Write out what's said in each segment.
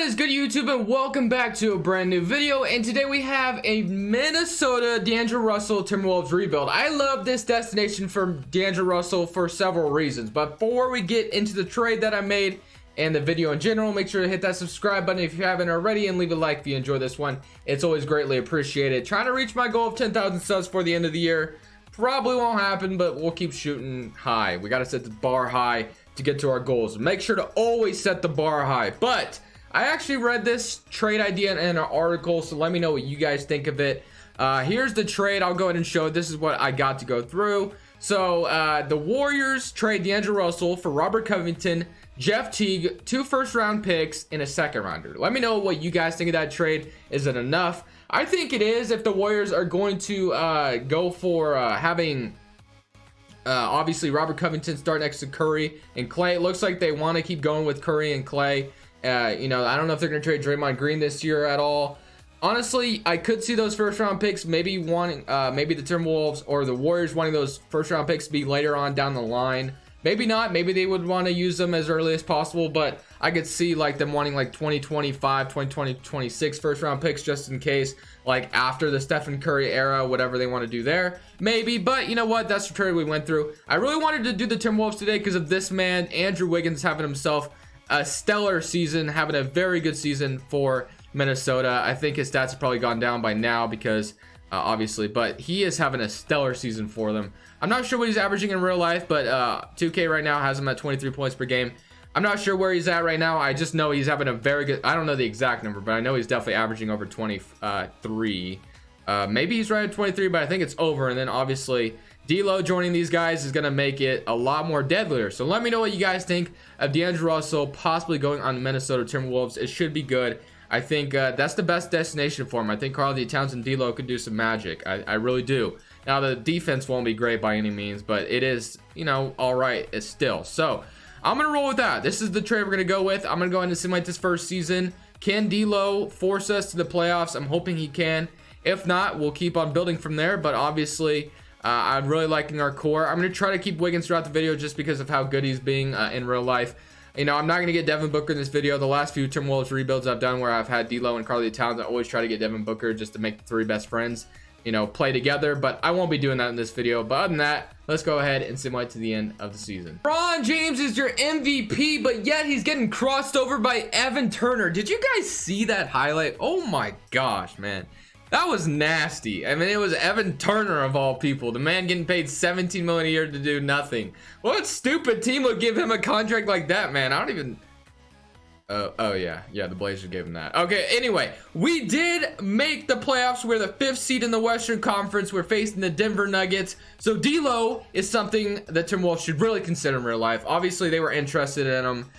is good, YouTube, and welcome back to a brand new video. And today we have a Minnesota D'Angelo Russell Timberwolves rebuild. I love this destination for D'Angelo Russell for several reasons, but before we get into the trade that I made and the video in general, make sure to hit that subscribe button if you haven't already, and leave a like if you enjoy this one. It's always greatly appreciated. Trying to reach my goal of 10,000 subs for the end of the year. Probably won't happen, but we'll keep shooting high. We got to set the bar high to get to our goals. Make sure to always set the bar high. But I actually read this trade idea in an article, so let me know what you guys think of it. Here's the trade. I'll go ahead and show it. This is what I got to go through. So the Warriors trade D'Angelo Russell for Robert Covington, Jeff Teague, 2 first-round picks, and a second-rounder. Let me know what you guys think of that trade. Is it enough? I think it is if the Warriors are going to go for having obviously Robert Covington start next to Curry and Clay. It looks like they want to keep going with Curry and Clay. You know, I don't know if they're going to trade Draymond Green this year at all. Honestly, I could see those first-round picks maybe wanting, maybe the Timberwolves or the Warriors wanting those first-round picks to be later on down the line. Maybe not. Maybe they would want to use them as early as possible, but I could see like them wanting like 2025, 2026 first-round picks just in case, like after the Stephen Curry era, whatever they want to do there. Maybe, but you know what? That's the trade we went through. I really wanted to do the Timberwolves today because of this man, Andrew Wiggins, having himself a stellar season, having a very good season for Minnesota. I think his stats have probably gone down by now because obviously, but he is having a stellar season for them. I'm not sure what he's averaging in real life, but 2K right now has him at 23 points per game. I'm not sure where he's at right now. I just know he's having a very good, I don't know the exact number, but I know he's definitely averaging over 23. Maybe he's right at 23, but I think it's over. And then obviously D'Lo joining these guys is going to make it a lot more deadlier. So let me know what you guys think of D'Angelo Russell possibly going on the Minnesota Timberwolves. It should be good. I think that's the best destination for him. I think Karl-Anthony Towns and D'Lo could do some magic. I really do. Now, the defense won't be great by any means, but it is, you know, all right. It's still. So I'm going to roll with that. This is the trade we're going to go with. I'm going to go ahead and simulate this first season. Can D'Lo force us to the playoffs? I'm hoping he can. If not, we'll keep on building from there. But obviously, I'm really liking our core. I'm going to try to keep Wiggins throughout the video just because of how good he's being in real life. You know, I'm not going to get Devin Booker in this video. The last few Timberwolves rebuilds I've done where I've had D'Lo and Karl-Anthony Towns, I always try to get Devin Booker just to make the 3 best friends, you know, play together. But I won't be doing that in this video. But other than that, let's go ahead and simulate to the end of the season. LeBron James is your MVP, but yet he's getting crossed over by Evan Turner. Did you guys see that highlight? Oh my gosh, man. That was nasty. I mean, it was Evan Turner of all people. The man getting paid $17 million a year to do nothing. What stupid team would give him a contract like that, man? I don't even... Oh yeah, the Blazers gave him that. Okay, anyway, we did make the playoffs. We're the 5th seed in the Western Conference. We're facing the Denver Nuggets. So D'Lo is something that Timberwolves should really consider in real life. Obviously, they were interested in him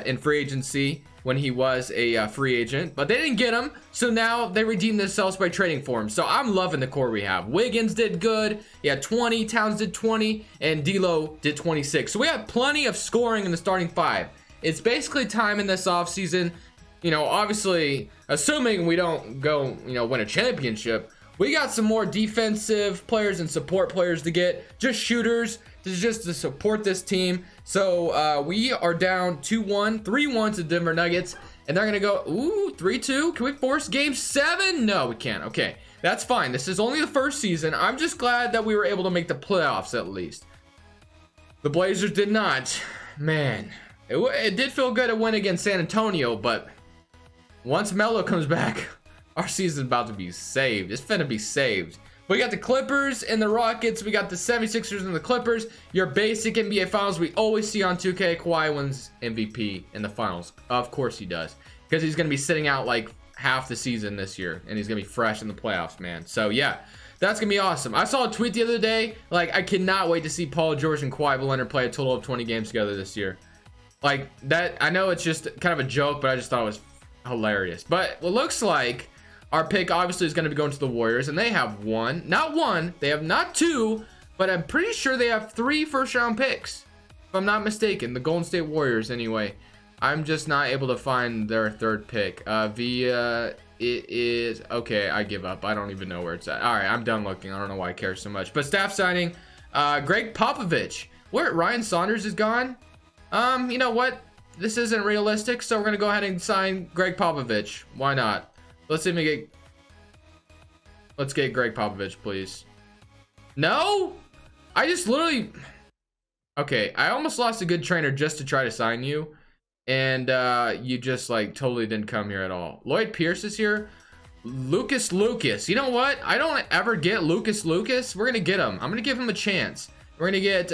in free agency when he was a free agent, but they didn't get him. So now they redeemed themselves by trading for him. So I'm loving the core we have. Wiggins did good. He had 20. Towns did 20, and D'Lo did 26. So we have plenty of scoring in the starting 5. It's basically time in this offseason, you know, obviously, assuming we don't go, you know, win a championship, we got some more defensive players and support players to get, just shooters, just to support this team. So we are down 2-1, 3-1 to Denver Nuggets, and they're going to go, ooh, 3-2. Can we force game 7? No, we can't. Okay, that's fine. This is only the first season. I'm just glad that we were able to make the playoffs at least. The Blazers did not. Man. It did feel good to win against San Antonio, but once Melo comes back, our season's about to be saved. It's finna be saved. We got the Clippers and the Rockets. We got the 76ers and the Clippers. Your basic NBA finals we always see on 2K. Kawhi wins MVP in the finals. Of course he does. Because he's going to be sitting out like half the season this year. And he's going to be fresh in the playoffs, man. So, yeah. That's going to be awesome. I saw a tweet the other day. Like, I cannot wait to see Paul George and Kawhi Leonard play a total of 20 games together this year. Like that, I know it's just kind of a joke, but I just thought it was hilarious. But it looks like our pick obviously is going to be going to the Warriors, and they have not one, they have not 2, but I'm pretty sure they have 3 first-round picks, if I'm not mistaken. The Golden State Warriors, anyway. I'm just not able to find their 3rd pick. It is okay. I give up. I don't even know where it's at. All right, I'm done looking. I don't know why I care so much. But staff signing, Greg Popovich. Where Ryan Saunders is gone. You know what? this isn't realistic, so we're gonna go ahead and sign Greg Popovich. Why not? Let's see if we get. Let's get Greg Popovich, please. No, I just literally. Okay, I almost lost a good trainer just to try to sign you, and you just like totally didn't come here at all. Lloyd Pierce is here. Lucas. You know what? I don't ever get Lucas. We're gonna get him. I'm gonna give him a chance. We're gonna get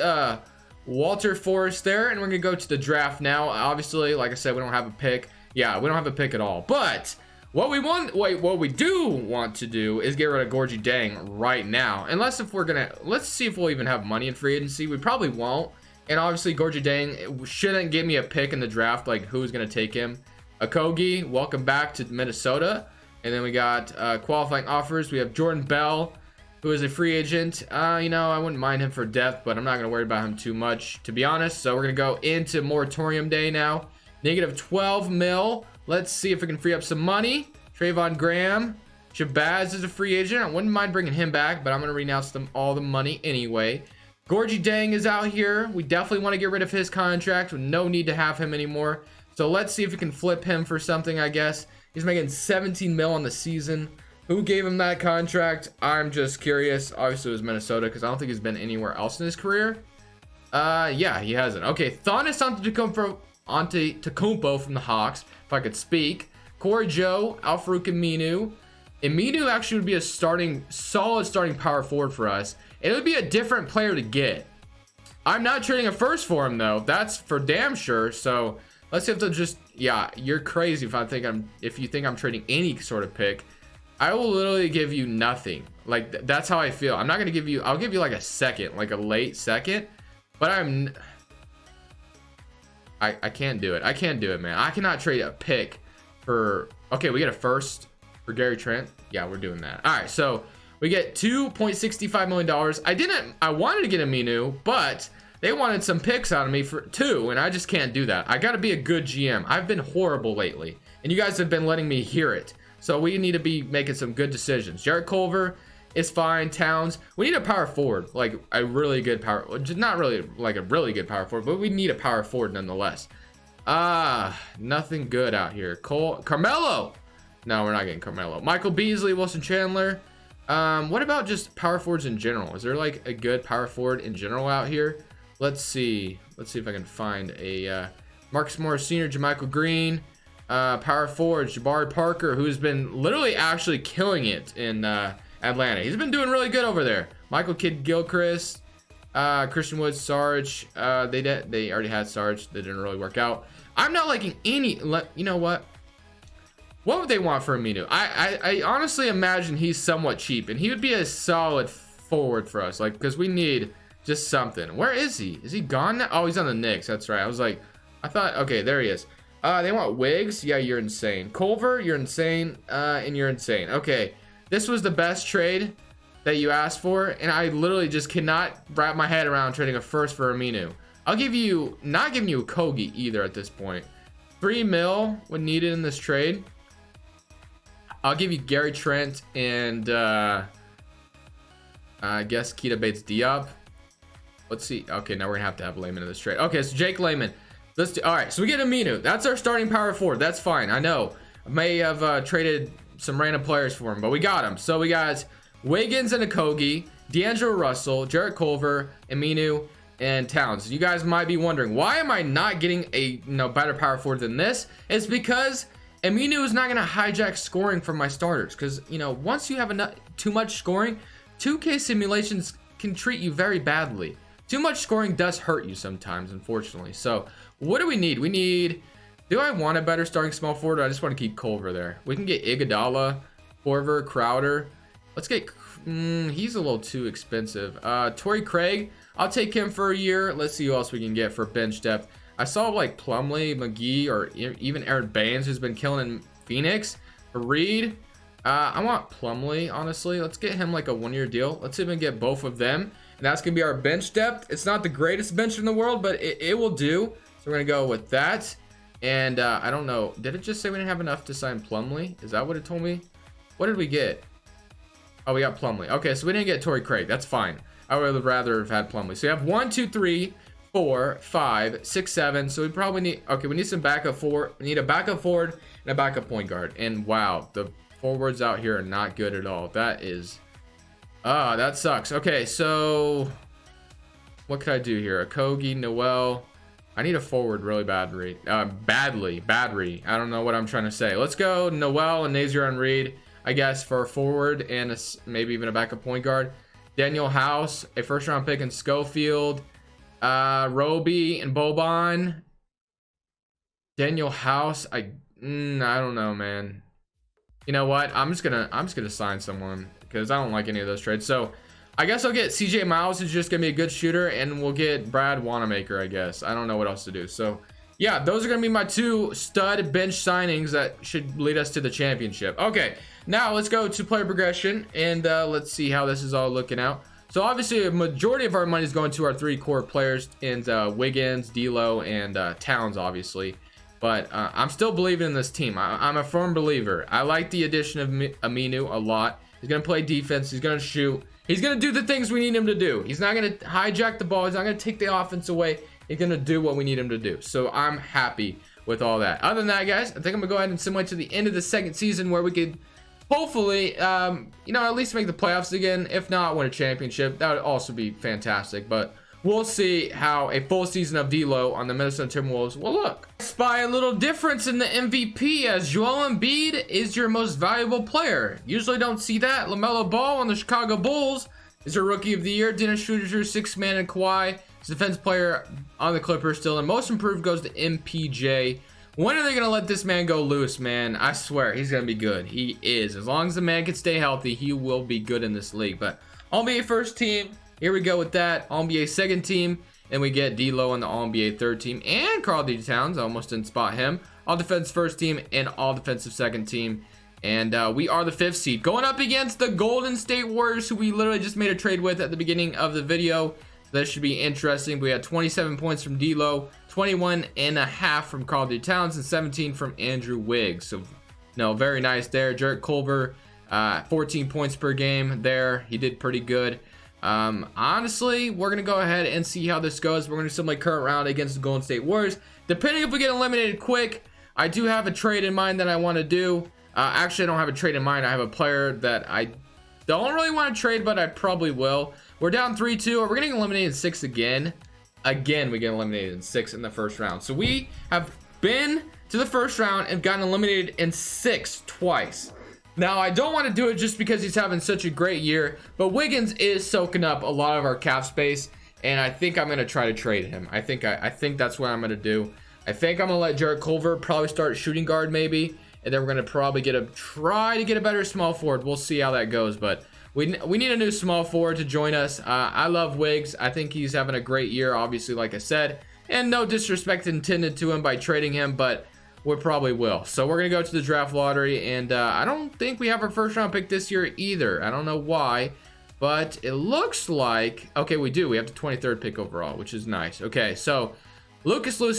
Walter Forrest there, and we're gonna go to the draft now. Obviously, like I said, we don't have a pick. Yeah, we don't have a pick at all. But what we do want to do is get rid of Gorgie Dang right now. Unless if we're gonna, let's see if we'll even have money in free agency. We probably won't. And obviously, Gorgie Dang shouldn't give me a pick in the draft. Like, who's gonna take him? Okogie, welcome back to Minnesota. And then we got qualifying offers. We have Jordan Bell, who is a free agent. You know, I wouldn't mind him for depth, but I'm not going to worry about him too much, to be honest. So we're going to go into moratorium day now. Negative 12 mil. Let's see if we can free up some money. Trayvon Graham. Shabazz is a free agent. I wouldn't mind bringing him back, but I'm going to renounce them all the money anyway. Gorgie Dang is out here. We definitely want to get rid of his contract. No need to have him anymore. So let's see if we can flip him for something, I guess. He's making 17 mil on the season. Who gave him that contract? I'm just curious. Obviously, it was Minnesota because I don't think he's been anywhere else in his career. Yeah, he hasn't. Okay, Giannis Antetokounmpo from the Hawks, if I could speak. Corey Joe, Al-Farouq Aminu. Aminu actually would be a solid starting power forward for us. It would be a different player to get. I'm not trading a first for him, though. That's for damn sure. So let's see if they'll just... Yeah, you're crazy if you think I'm trading any sort of pick. I will literally give you nothing. Like, that's how I feel. I'm not going to give you... I'll give you like a second, like a late second. But I can't do it. I can't do it, man. I cannot trade a pick for... Okay, we get a first for Gary Trent. Yeah, we're doing that. All right, so we get $2.65 million. I wanted to get Aminu, but... They wanted some picks out of me for 2, and I just can't do that. I got to be a good GM. I've been horrible lately, and you guys have been letting me hear it. So we need to be making some good decisions. Jarrett Culver is fine. Towns. We need a power forward, like a really good power. Not really like a really good power forward, but we need a power forward nonetheless. Nothing good out here. Carmelo. No, we're not getting Carmelo. Michael Beasley, Wilson Chandler. What about just power forwards in general? Is there like a good power forward in general out here? Let's see if I can find a Marcus Morris Sr., JaMychal Green, power forward Jabari Parker, who's been literally actually killing it in Atlanta. He's been doing really good over there. Michael Kidd-Gilchrist, Christian Wood, Sarge. They already had Sarge. They didn't really work out. I'm not liking any. You know what? What would they want for Aminu? I honestly imagine he's somewhat cheap, and he would be a solid forward for us. Like, because we need just something. Where is he? Is he gone now? Oh, he's on the Knicks. That's right. I thought, okay, there he is. They want Wiggs. Yeah, you're insane. Culver, you're insane. And you're insane. Okay, this was the best trade that you asked for, and I literally just cannot wrap my head around trading a first for Aminu. I'll give you, not giving you a Kogi either at this point. 3 mil when needed in this trade. I'll give you Gary Trent and I guess Keita Bates-Diop. Let's see. Okay, now we're gonna have to have Layman in this trade. Okay, so Jake Layman. Let's do. All right, so we get Aminu. That's our starting power forward. That's fine. I know. I may have traded some random players for him, but we got him. So we got Wiggins and Okogie, D'Angelo Russell, Jarrett Culver, Aminu, and Towns. You guys might be wondering, why am I not getting a better power forward than this? It's because Aminu is not going to hijack scoring from my starters. Because, once you have too much scoring, 2K simulations can treat you very badly. Too much scoring does hurt you sometimes, unfortunately. So, what do we need? We need... Do I want a better starting small forward, or I just want to keep Culver there? We can get Iguodala, Corver, Crowder. Let's get... he's a little too expensive. Torrey Craig, I'll take him for a year. Let's see who else we can get for bench depth. I saw like Plumlee, McGee, or even Aaron Baines, who's been killing in Phoenix. Reed, I want Plumlee, honestly. Let's get him like a 1-year deal. Let's see if we can get both of them. And that's going to be our bench depth. It's not the greatest bench in the world, but it will do. So we're going to go with that. And I don't know. Did it just say we didn't have enough to sign Plumlee? Is that what it told me? What did we get? Oh, we got Plumlee. Okay, so we didn't get Torrey Craig. That's fine. I would rather have had Plumlee. So you have 1, 2, 3, 4, 5, 6, 7. So we probably need, okay, we need some backup forward. We need a backup forward and a backup point guard. And wow, the forwards out here are not good at all. That is, that sucks. Okay, so what could I do here? Akogi, Noel. I need a forward really badly. Badly. I don't know what I'm trying to say. Let's go Noel and Nazir and Reed, I guess, for a forward and maybe even a backup point guard. Daniel House, a first round pick in Schofield. Roby and Boban. Daniel House, I don't know, man. You know what? I'm just gonna sign someone because I don't like any of those trades. So I guess I'll get CJ Miles, who's just gonna be a good shooter, and we'll get Brad Wanamaker, I guess. I don't know what else to do. So yeah, those are gonna be my 2 stud bench signings that should lead us to the championship. Okay, now let's go to player progression and let's see how this is all looking out. So obviously a majority of our money is going to our 3 core players in Wiggins, D'Lo, and Towns, obviously. But I'm still believing in this team. I'm a firm believer. I like the addition of Aminu a lot. He's gonna play defense. He's gonna shoot. He's gonna do the things we need him to do. He's not gonna hijack the ball. He's not gonna take the offense away. He's gonna do what we need him to do. So I'm happy with all that. Other than that, guys, I think I'm gonna go ahead and simulate to the end of the second season where we could hopefully, you know, at least make the playoffs again. If not, win a championship. That would also be fantastic. But we'll see how a full season of D'Lo on the Minnesota Timberwolves will look. Spy a little difference in the MVP as Joel Embiid is your most valuable player. Usually don't see that. LaMelo Ball on the Chicago Bulls is your rookie of the year. Dennis Schroeder, 6th man, and Kawhi is defense player on the Clippers still. And most improved goes to MPJ. When are they going to let this man go loose, man? I swear, he's going to be good. He is. As long as the man can stay healthy, he will be good in this league. But All-NBA first team, here we go with that. All-NBA second team, and we get D'Lo on the All-NBA third team. And Karl-Anthony Towns, I almost didn't spot him. All-defense first team and all-defensive second team. And we are the 5th seed. Going up against the Golden State Warriors, who we literally just made a trade with at the beginning of the video. That should be interesting. We had 27 points from D'Lo, 21.5 from Karl-Anthony Towns, and 17 from Andrew Wiggs. So, no, very nice there. Jarrett Culver, 14 points per game there. He did pretty good. Honestly, we're going to go ahead and see how this goes. We're going to simulate current round against the Golden State Warriors. Depending if we get eliminated quick, I do have a trade in mind that I want to do. Actually, I don't have a trade in mind. I have a player that I don't really want to trade, but I probably will. We're down 3-2. We're getting eliminated in 6 again. Again, we get eliminated in 6 in the first round. So we have been to the first round and gotten eliminated in 6 twice. Now, I don't want to do it just because he's having such a great year, but Wiggins is soaking up a lot of our cap space, and I think I'm going to try to trade him. I think that's what I'm going to do. I think I'm going to let Jarrett Culver probably start shooting guard maybe, and then we're going to probably try to get a better small forward. We'll see how that goes, but we need a new small forward to join us. I love Wiggs. I think he's having a great year, obviously, like I said, and no disrespect intended to him by trading him, but we probably will. So we're going to go to the draft lottery, and I don't think we have our first round pick this year either. I don't know why, but it looks like, okay, we do. We have the 23rd pick overall, which is nice. Okay, so Lucas, I'm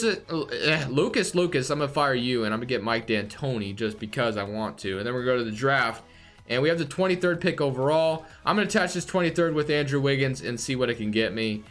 going to fire you, and I'm going to get Mike D'Antoni just because I want to. And then we're going to go to the draft, and we have the 23rd pick overall. I'm going to attach this 23rd with Andrew Wiggins and see what it can get me.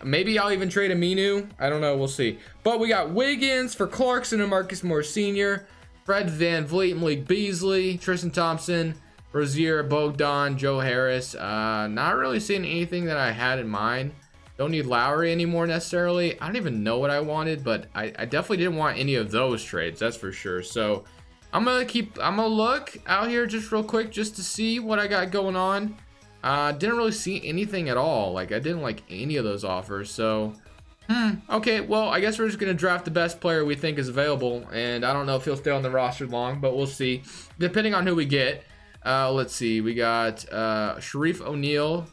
Maybe I'll even trade Aminu. I don't know. We'll see. But we got Wiggins for Clarkson and Marcus Morris Sr., Fred VanVleet, Malik Beasley, Tristan Thompson, Rozier, Bogdan, Joe Harris. Not really seeing anything that I had in mind. Don't need Lowry anymore necessarily. I don't even know what I wanted, but I definitely didn't want any of those trades. That's for sure. So I'm gonna look out here just real quick just to see what I got going on. Didn't really see anything at all. Like, I didn't like any of those offers. So, okay, well, I guess we're just going to draft the best player we think is available. And I don't know if he'll stay on the roster long, but we'll see. Depending on who we get. Let's see. We got Sharif O'Neal.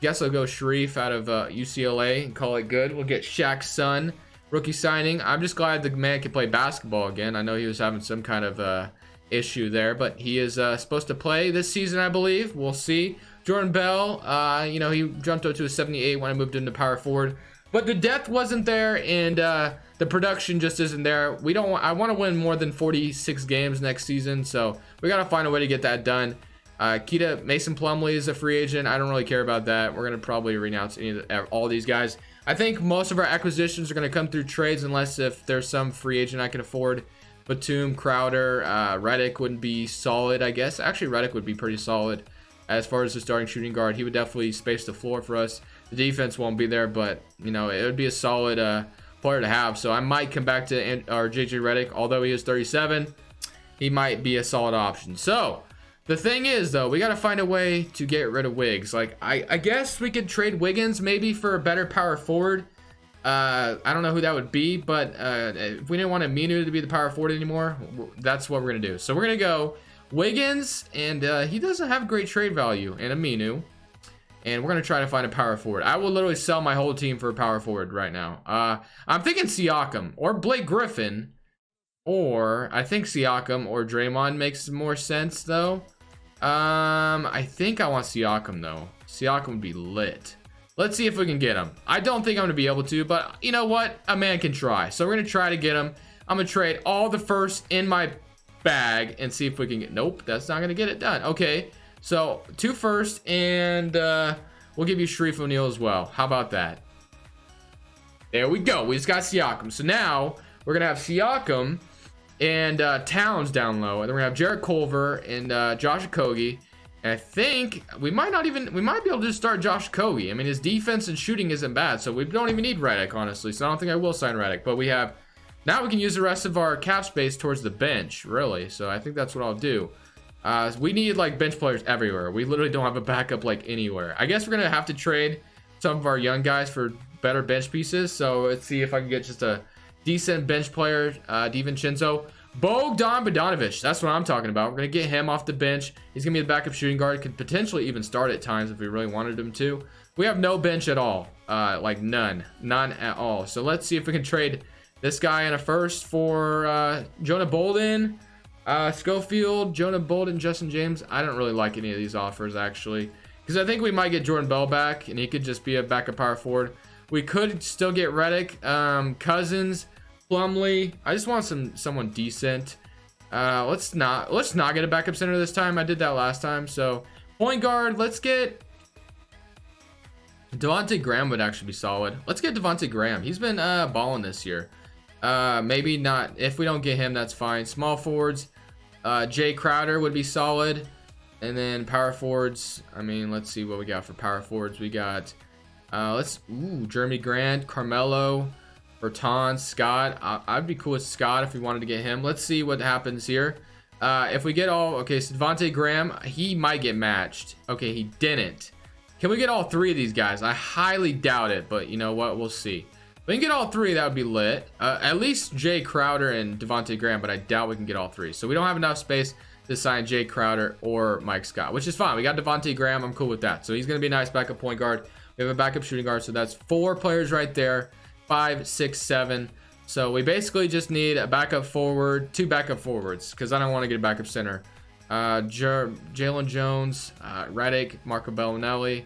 Guess I'll go Sharif out of UCLA and call it good. We'll get Shaq's son. Rookie signing. I'm just glad the man can play basketball again. I know he was having some kind of issue there, but he is supposed to play this season, I believe. We'll see. Jordan Bell, you know, he jumped up to a 78 when I moved into power forward, but the depth wasn't there, and the production just isn't there. I want to win more than 46 games next season, so we got to find a way to get that done. Mason Plumlee is a free agent. I don't really care about that. We're going to probably renounce all these guys. I think most of our acquisitions are going to come through trades, unless if there's some free agent I can afford. Batum, Crowder, Redick wouldn't be solid, I guess. Actually, Redick would be pretty solid as far as the starting shooting guard. He would definitely space the floor for us. The defense won't be there, but, you know, it would be a solid player to have. So I might come back to our JJ Redick. Although he is 37, he might be a solid option. So the thing is, though, we got to find a way to get rid of Wiggs. Like, I guess we could trade Wiggins maybe for a better power forward. I don't know who that would be, but if we didn't want Aminu to be the power forward anymore, that's what we're going to do. So we're going to go Wiggins, and he doesn't have great trade value, and Aminu. And we're going to try to find a power forward. I will literally sell my whole team for a power forward right now. I'm thinking Siakam or Blake Griffin. Or I think Siakam or Draymond makes more sense, though. I think I want Siakam, though. Siakam would be lit. Let's see if we can get him. I don't think I'm going to be able to, but you know what? A man can try. So we're going to try to get him. I'm going to trade all the first in my bag and see if we can get... Nope, that's not going to get it done. Okay, so 2 first, and we'll give you Sharif O'Neal as well. How about that? There we go. We just got Siakam. So now we're going to have Siakam and Towns down low, and then we're gonna have Jarrett Culver and Josh Okogie. And I think we might be able to just start Josh Okogie. I mean, his defense and shooting isn't bad, so we don't even need Redick, honestly. So I don't think I will sign Redick. But we have now we can use the rest of our cap space towards the bench, really. So I think that's what I'll do. We need like bench players everywhere. We literally don't have a backup like anywhere. I guess we're gonna have to trade some of our young guys for better bench pieces. So let's see if I can get just a decent bench player. DiVincenzo, Bogdan Bogdanovic, that's what I'm talking about. We're gonna get him off the bench. He's gonna be the backup shooting guard, could potentially even start at times if we really wanted him to. We have no bench at all, like none at all. So let's see if we can trade this guy in a first for Jonah Bolden, Schofield, Jonah Bolden, Justin James. I don't really like any of these offers, actually, because I think we might get Jordan Bell back and he could just be a backup power forward. We could still get Redick, Cousins, Plumlee. I just want someone decent. Let's not get a backup center this time. I did that last time. So point guard, let's get Devontae Graham. Would actually be solid. Let's get Devontae Graham. He's been balling this year. Maybe not. If we don't get him, that's fine. Small forwards, Jay Crowder would be solid. And then power forwards, I mean, let's see what we got for power forwards. We got Jeremy Grant, Carmelo, Bertans, Scott. I'd be cool with Scott if we wanted to get him. Let's see what happens here. If we get all... Okay, so Devontae Graham, he might get matched. Okay, he didn't. Can we get all 3 of these guys? I highly doubt it, but you know what? We'll see. If we can get all 3, that would be lit. At least Jay Crowder and Devontae Graham, but I doubt we can get all 3. So we don't have enough space to sign Jay Crowder or Mike Scott, which is fine. We got Devontae Graham. I'm cool with that. So he's going to be a nice backup point guard. We have a backup shooting guard, so that's 4 players right there. 5, 6, 7. So we basically just need a backup forward, 2 backup forwards, because I don't want to get a backup center. Jalen Jones, Redick, Marco Bellinelli.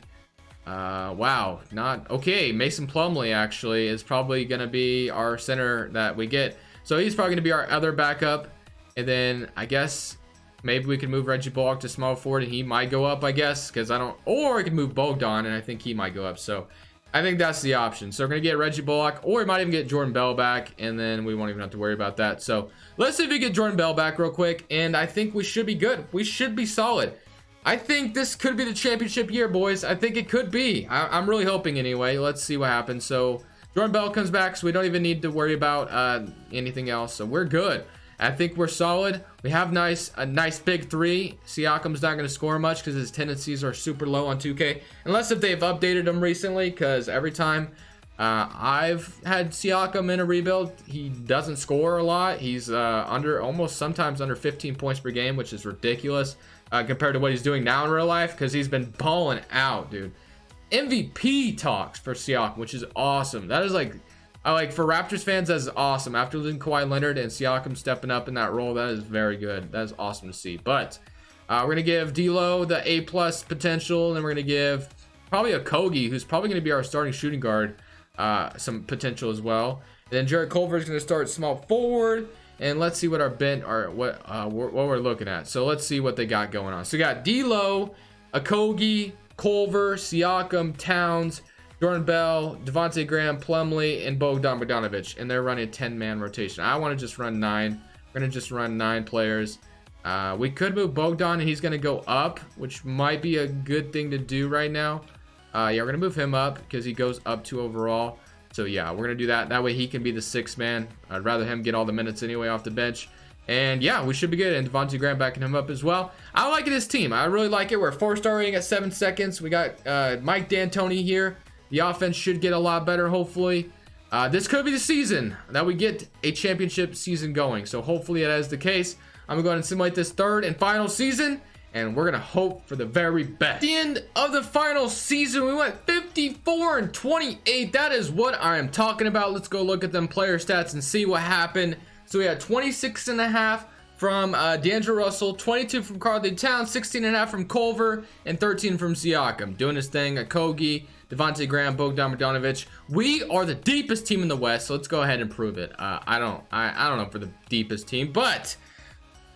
Wow, not okay. Mason Plumlee actually is probably going to be our center that we get. So he's probably going to be our other backup. And then I guess maybe we can move Reggie Bullock to small forward and he might go up, I guess, because I don't. Or we can move Bogdan and I think he might go up. So I think that's the option. So we're going to get Reggie Bullock, or we might even get Jordan Bell back, and then we won't even have to worry about that. So let's see if we get Jordan Bell back real quick, and I think we should be good. We should be solid. I think this could be the championship year, boys. I think it could be. I'm really hoping anyway. Let's see what happens. So Jordan Bell comes back, so we don't even need to worry about anything else. So we're good. I think we're solid. We have a nice big 3. Siakam's not going to score much because his tendencies are super low on 2K. Unless if they've updated him recently, because every time I've had Siakam in a rebuild, he doesn't score a lot. He's sometimes under 15 points per game, which is ridiculous compared to what he's doing now in real life, because he's been balling out, dude. MVP talks for Siakam, which is awesome. That is for Raptors fans, that's awesome. After losing Kawhi Leonard and Siakam stepping up in that role, that is very good. That is awesome to see. But we're going to give D'Lo the A+ potential, and then we're going to give probably a Okogie, who's probably going to be our starting shooting guard, some potential as well. And then Jarrett Culver is going to start small forward, and let's see what our what we're looking at. So let's see what they got going on. So we got D'Lo, Okogie, Culver, Siakam, Towns, Jordan Bell, Devontae Graham, Plumlee, and Bogdan Bogdanovic, and they're running a 10-man rotation. I want to just run 9. We're going to just run 9 players. We could move Bogdan, and he's going to go up, which might be a good thing to do right now. Yeah, we're going to move him up because he goes up 2 overall. So, yeah, we're going to do that. That way he can be the 6th man. I'd rather him get all the minutes anyway off the bench. And, yeah, we should be good. And Devontae Graham backing him up as well. I like this team. I really like it. We're 4-star rating at 7 seconds. We got Mike D'Antoni here. The offense should get a lot better, hopefully. This could be the season that we get a championship season going. So hopefully that is the case. I'm going to go ahead and simulate this 3rd and final season. And we're going to hope for the very best. At the end of the final season, we went 54-28. That is what I am talking about. Let's go look at them player stats and see what happened. So we had 26.5 from D'Angelo Russell, 22 from Karl-Anthony Towns, 16.5 from Culver, and 13 from Siakam. Doing his thing at Kogi, Devontae Graham, Bogdan Bogdanovic. We are the deepest team in the West, so let's go ahead and prove it. I don't know if we're the deepest team, but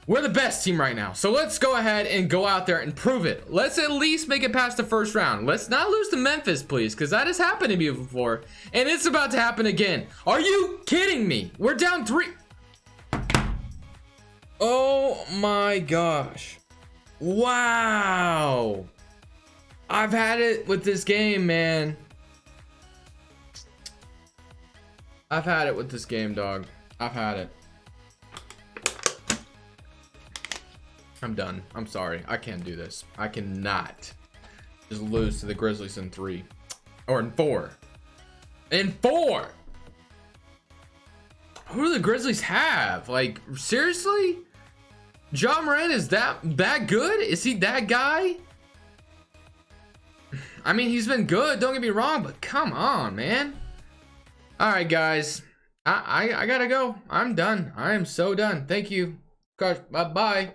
we're the best team right now. So let's go ahead and go out there and prove it. Let's at least make it past the 1st round. Let's not lose to Memphis, please, because that has happened to me before, and it's about to happen again. Are you kidding me? We're down 3. Oh my gosh. Wow. I've had it with this game, man. I've had it with this game, dog. I've had it. I'm done. I'm sorry. I can't do this. I cannot just lose to the Grizzlies in 3. Or in 4. In 4! Who do the Grizzlies have? Like, seriously? Ja Morant is that good? Is he that guy? I mean, he's been good, don't get me wrong, but come on, man. All right, guys. I gotta go. I'm done. I am so done. Thank you. Bye-bye.